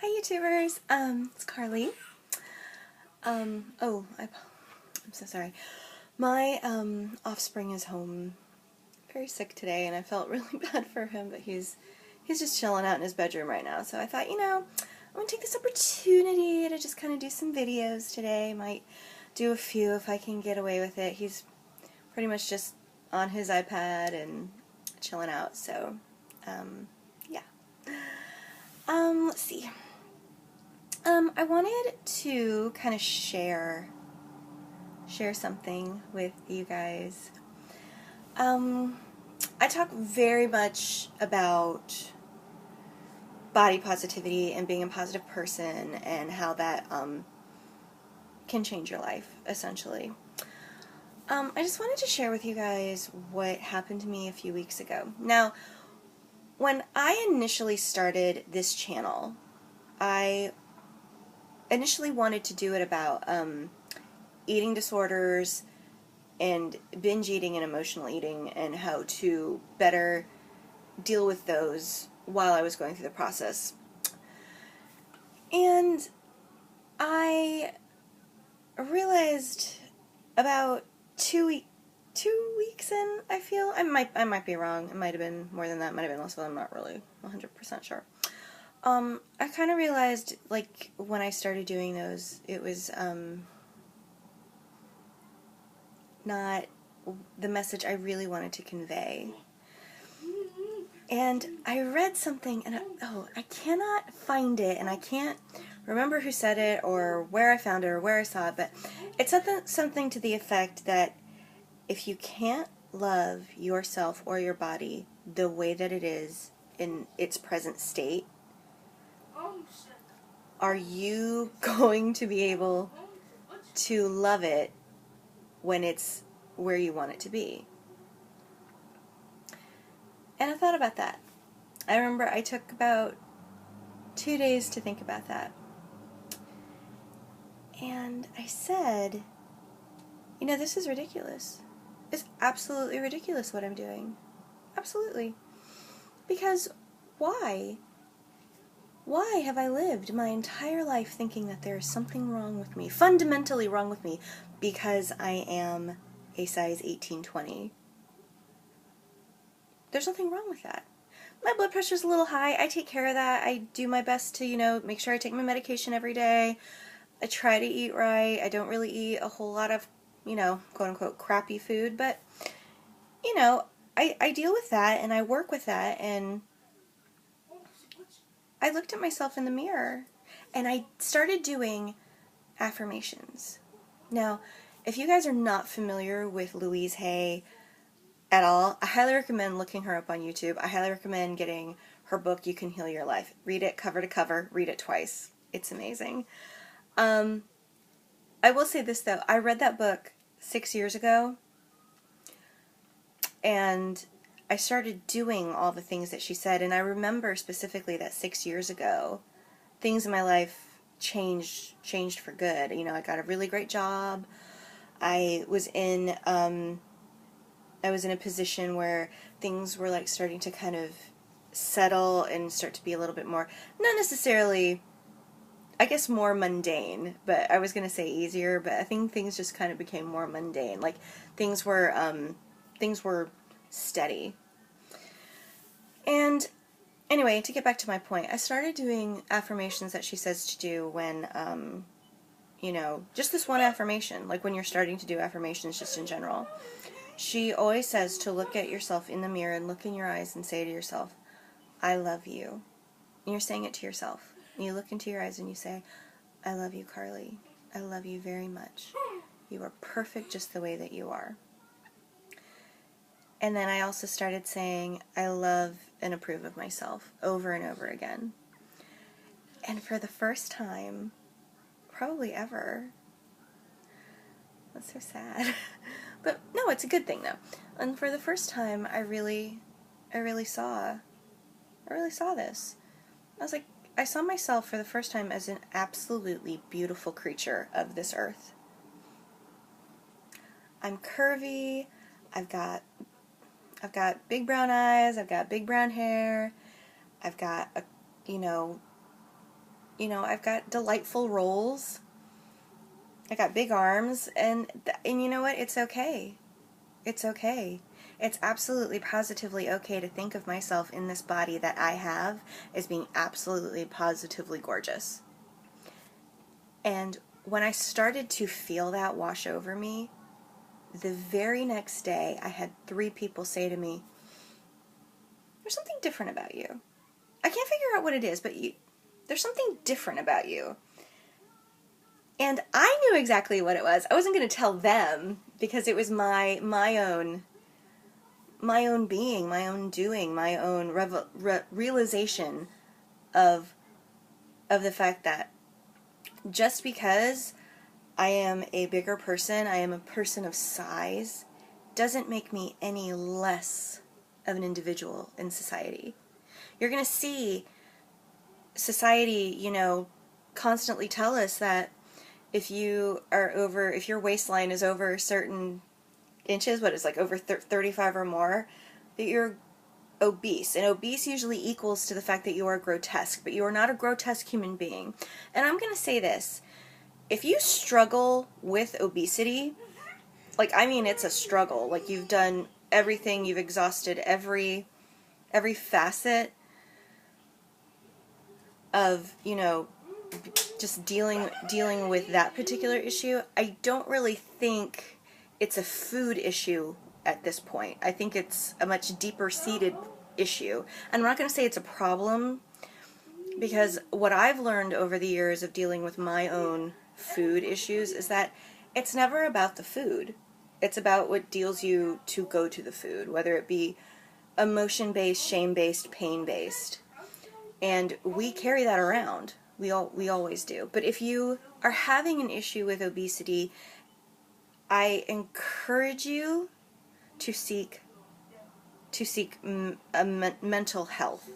Hi YouTubers, it's Carly. I'm so sorry. My, offspring is home very sick today and I felt really bad for him, but he's just chilling out in his bedroom right now. So I thought, I'm gonna take this opportunity to just kind of do some videos today. Might do a few if I can get away with it. He's pretty much just on his iPad and chilling out, so, yeah. Let's see. I wanted to kind of share something with you guys. I talk very much about body positivity and being a positive person and how that can change your life, essentially. I just wanted to share with you guys what happened to me a few weeks ago. Now, when I initially started this channel, I initially wanted to do it about eating disorders and binge eating and emotional eating and how to better deal with those while I was going through the process. And I realized about 2 weeks in, I feel, I might be wrong, it might have been more than that, might have been less, but I'm not really 100% sure. I kind of realized, like, when I started doing those, it was, not the message I really wanted to convey. And I read something, and I cannot find it, and I can't remember who said it, or where I found it, or where I saw it, but it's something to the effect that if you can't love yourself or your body the way that it is in its present state, are you going to be able to love it when it's where you want it to be? And I thought about that. I remember I took about 2 days to think about that. And I said, this is ridiculous. It's absolutely ridiculous what I'm doing. Absolutely. Because why? Why have I lived my entire life thinking that there is something wrong with me, fundamentally wrong with me, because I am a size 18-20? There's nothing wrong with that. My blood pressure's a little high. I take care of that. I do my best to, make sure I take my medication every day. I try to eat right. I don't really eat a whole lot of, quote-unquote crappy food, but, I deal with that and I work with that, and I looked at myself in the mirror and I started doing affirmations. Now, if you guys are not familiar with Louise Hay at all, I highly recommend looking her up on YouTube. I highly recommend getting her book, You Can Heal Your Life. Read it cover to cover. Read it twice. It's amazing. I will say this, though. I read that book 6 years ago, and I started doing all the things that she said, and I remember specifically that 6 years ago, things in my life changed for good. I got a really great job. I was in a position where things were like starting to kind of settle and start to be a little bit more, not necessarily, I guess, more mundane, but I was going to say easier, but I think things just kind of became more mundane. Like, things were steady. And anyway, to get back to my point, I started doing affirmations that she says to do when, just this one affirmation, like when you're starting to do affirmations just in general. She always says to look at yourself in the mirror and look in your eyes and say to yourself, I love you. And you're saying it to yourself. And you look into your eyes and you say, I love you, Carly. I love you very much. You are perfect just the way that you are. And then I also started saying, I love and approve of myself over and over again. And for the first time, probably ever, that's so sad. But no, it's a good thing though. And for the first time, I really saw this. I was like, I saw myself for the first time as an absolutely beautiful creature of this earth. I'm curvy. I've got big brown eyes. I've got big brown hair. I've got a, I've got delightful rolls. I got big arms, and you know what? It's okay. It's okay. It's absolutely positively okay to think of myself in this body that I have as being absolutely positively gorgeous. And when I started to feel that wash over me, the very next day I had 3 people say to me, "There's something different about you. I can't figure out what it is, but there's something different about you." And I knew exactly what it was. I wasn't going to tell them because it was my own being, my own doing, my own realization of the fact that just because I am a bigger person, I am a person of size, doesn't make me any less of an individual in society. You're going to see society, constantly tell us that if your waistline is over certain inches, what is like over 35 or more, that you're obese. And obese usually equals to the fact that you are grotesque, but you are not a grotesque human being. And I'm going to say this. If you struggle with obesity, it's a struggle. Like, you've done everything, you've exhausted every facet of, just dealing with that particular issue. I don't really think it's a food issue at this point. I think it's a much deeper seated issue. And I'm not going to say it's a problem, because what I've learned over the years of dealing with my own food issues is that it's never about the food. It's about what deals you to go to the food, whether it be emotion-based, shame-based, pain-based. And we carry that around. We always do. But if you are having an issue with obesity, I encourage you to seek mental health.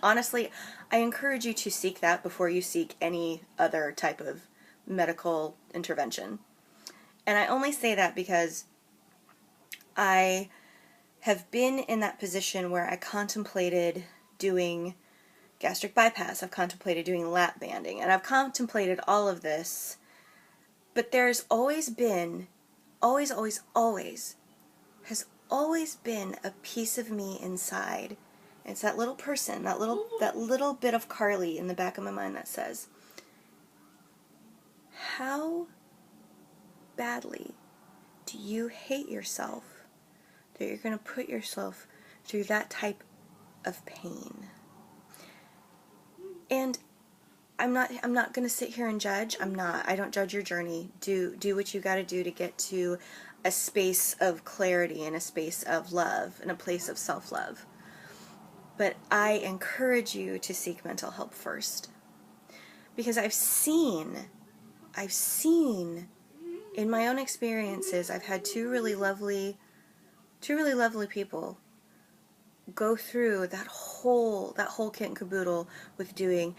Honestly, I encourage you to seek that before you seek any other type of medical intervention. And I only say that because I have been in that position where I contemplated doing gastric bypass, I've contemplated doing lap banding, and I've contemplated all of this, but there's always been, always has always been a piece of me inside. It's that little person, that little bit of Carly in the back of my mind that says, how badly do you hate yourself that you're going to put yourself through that type of pain? And I'm not going to sit here and judge. I don't judge your journey. Do what you got to do to get to a space of clarity and a space of love and a place of self-love. But I encourage you to seek mental help first. Because I've seen in my own experiences, I've had two really lovely people go through that whole kit and caboodle with doing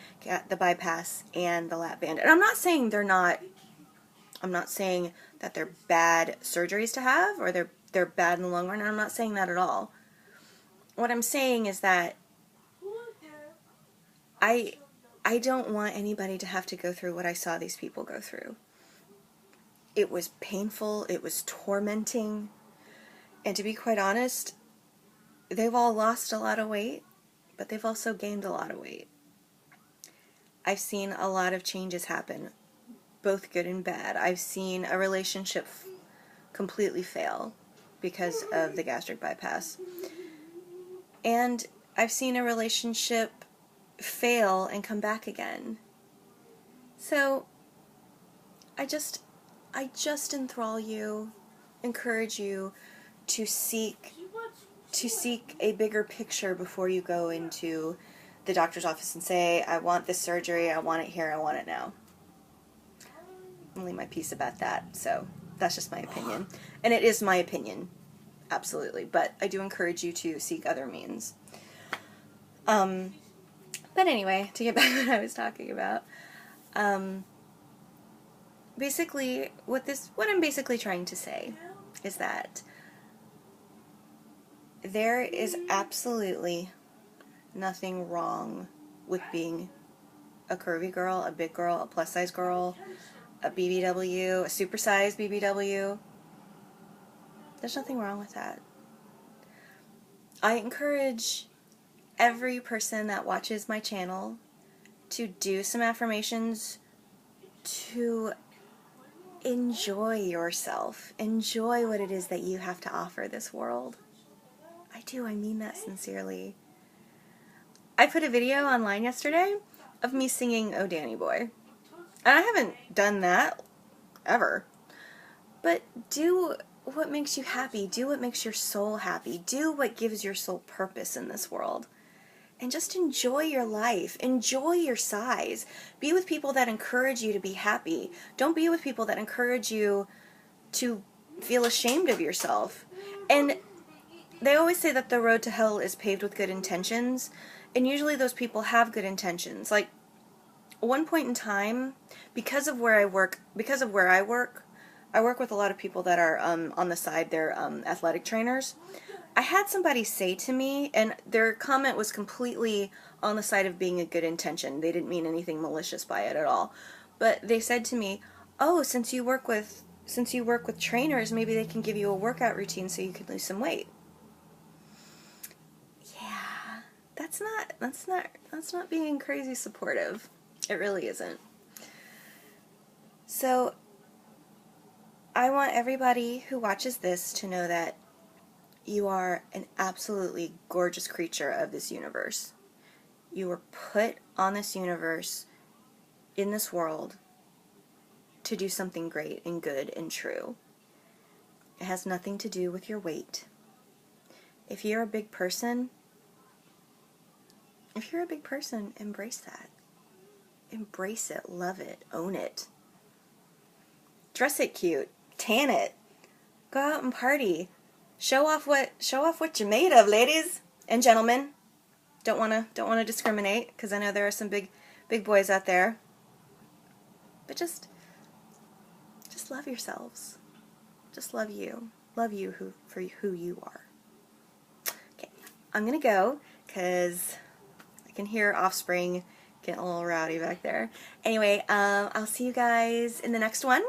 the bypass and the lap band. And I'm not saying that they're bad surgeries to have, or they're bad in the long run. I'm not saying that at all. What I'm saying is that I don't want anybody to have to go through what I saw these people go through. It was painful, it was tormenting, and to be quite honest, they've all lost a lot of weight, but they've also gained a lot of weight. I've seen a lot of changes happen, both good and bad. I've seen a relationship completely fail because of the gastric bypass. And I've seen a relationship fail and come back again. So I just enthrall you, encourage you to seek a bigger picture before you go into the doctor's office and say, I want this surgery, I want it here, I want it now. Only my piece about that, so that's just my opinion. And it is my opinion, absolutely, but I do encourage you to seek other means. But anyway, to get back to what I was talking about, basically, what I'm basically trying to say is that there is absolutely nothing wrong with being a curvy girl, a big girl, a plus size girl, a BBW, a supersized BBW. There's nothing wrong with that. I encourage every person that watches my channel to do some affirmations, to enjoy yourself. Enjoy what it is that you have to offer this world. I do, I mean that sincerely. I put a video online yesterday of me singing Oh Danny Boy. And I haven't done that ever. But do what makes you happy. Do what makes your soul happy. Do what gives your soul purpose in this world. And just enjoy your life. Enjoy your size. Be with people that encourage you to be happy. Don't be with people that encourage you to feel ashamed of yourself. And they always say that the road to hell is paved with good intentions. And usually those people have good intentions. Like, one point in time, because of where I work, I work with a lot of people that are on the side, they're athletic trainers. I had somebody say to me, and their comment was completely on the side of being a good intention. They didn't mean anything malicious by it at all. But they said to me, "Oh, since you work with trainers, maybe they can give you a workout routine so you can lose some weight." Yeah, that's not being crazy supportive. It really isn't. So I want everybody who watches this to know that you are an absolutely gorgeous creature of this universe. You were put on this universe, in this world, to do something great and good and true. It has nothing to do with your weight. If you're a big person, embrace that. Embrace it, love it, own it. Dress it cute, tan it, go out and party. Show off what you're made of, ladies and gentlemen. Don't wanna discriminate, because I know there are some big boys out there. But just love yourselves. Just love you. Love you for who you are. Okay, I'm gonna go because I can hear Offspring getting a little rowdy back there. Anyway, I'll see you guys in the next one,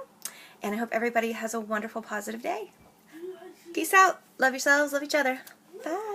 and I hope everybody has a wonderful, positive day. Peace out. Love yourselves. Love each other. Bye.